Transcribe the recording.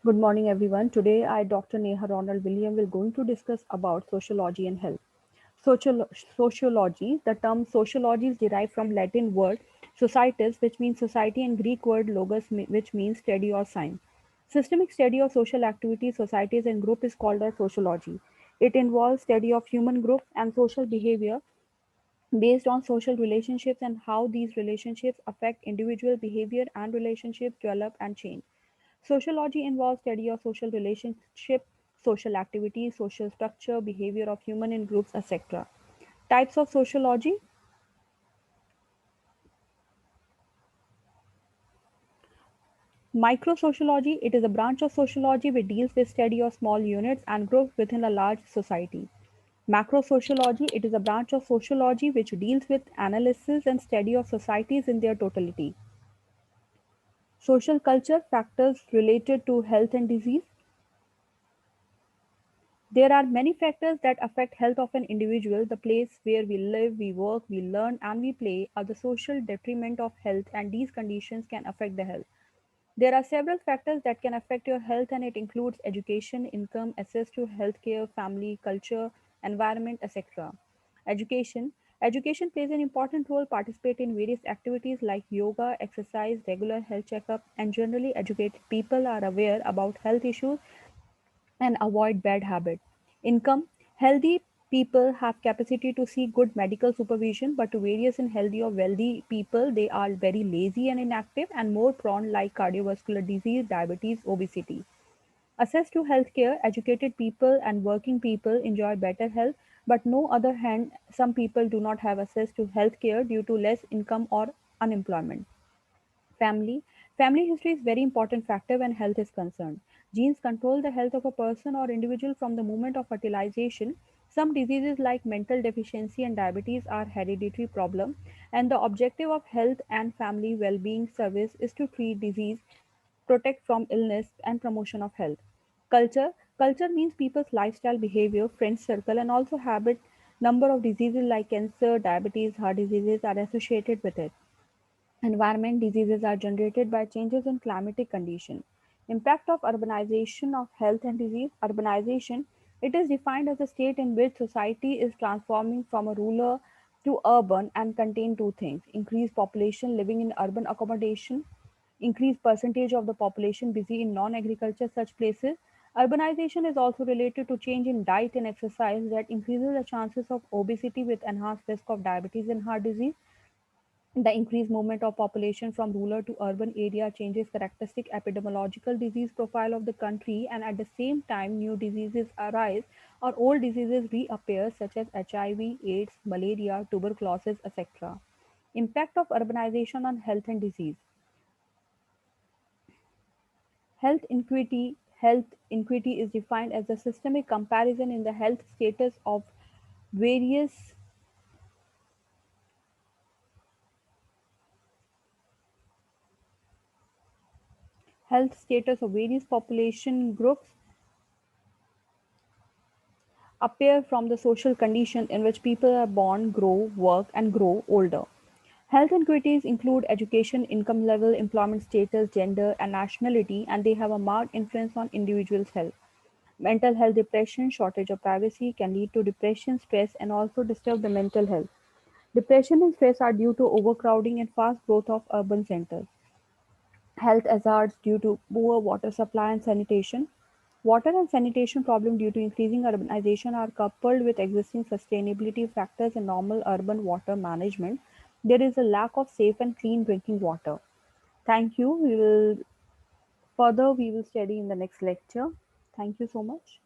Good morning, everyone. Today, I, Dr. Neha Ronald William, will going to discuss about sociology and health. Sociology, the term sociology is derived from Latin word societas, which means society, and Greek word logos, which means study or science. Systemic study of social activities, societies, and group is called as sociology. It involves study of human group and social behavior based on social relationships and how these relationships affect individual behavior and relationships develop and change. Sociology involves study of social relationship, social activity, social structure, behavior of human in groups, etc. Types of sociology. Microsociology, it is a branch of sociology which deals with study of small units and groups within a large society. Macrosociology, it is a branch of sociology which deals with analysis and study of societies in their totality. Social culture, factors related to health and disease. There are many factors that affect health of an individual. The place where we live, we work, we learn, and we play are the social detriment of health, and these conditions can affect the health. There are several factors that can affect your health, and it includes education, income, access to healthcare, family, culture, environment, etc. Education. Education plays an important role. Participate in various activities like yoga, exercise, regular health checkup, and generally educated people are aware about health issues and avoid bad habits. Income. Healthy people have capacity to seek good medical supervision, but to various in healthy or wealthy people, they are very lazy and inactive and more prone like cardiovascular disease, diabetes, obesity. Access to healthcare, educated people and working people enjoy better health, but no other hand, some people do not have access to healthcare due to less income or unemployment. Family. Family history is very important factor when health is concerned. Genes control the health of a person or individual from the moment of fertilization. Some diseases like mental deficiency and diabetes are hereditary problem, and the objective of health and family well-being service is to treat disease, protect from illness, and promotion of health. Culture. Culture means people's lifestyle, behavior, friends circle, and also habit. Number of diseases like cancer, diabetes, heart diseases are associated with it. Environment diseases are generated by changes in climatic condition. Impact of urbanization of health and disease. Urbanization, it is defined as a state in which society is transforming from a rural to urban and contain two things: increased population living in urban accommodation, increased percentage of the population busy in non-agriculture such places. Urbanization is also related to change in diet and exercise that increases the chances of obesity with enhanced risk of diabetes and heart disease. The increased movement of population from rural to urban area changes characteristic epidemiological disease profile of the country, and at the same time new diseases arise or old diseases reappear such as HIV, AIDS, malaria, tuberculosis, etc. Impact of urbanization on health and disease. Health inequity is defined as a systemic comparison in the health status of various population groups appear from the social condition in which people are born, grow, work, and grow older. Health inequities include education, income level, employment status, gender, and nationality, and they have a marked influence on individuals' health. Mental health depression, shortage of privacy can lead to depression, stress, and also disturb the mental health. Depression and stress are due to overcrowding and fast growth of urban centers. Health hazards due to poor water supply and sanitation. Water and sanitation problems due to increasing urbanization are coupled with existing sustainability factors in normal urban water management. There is a lack of safe and clean drinking water. Thank you. We will study in the next lecture. Thank you so much.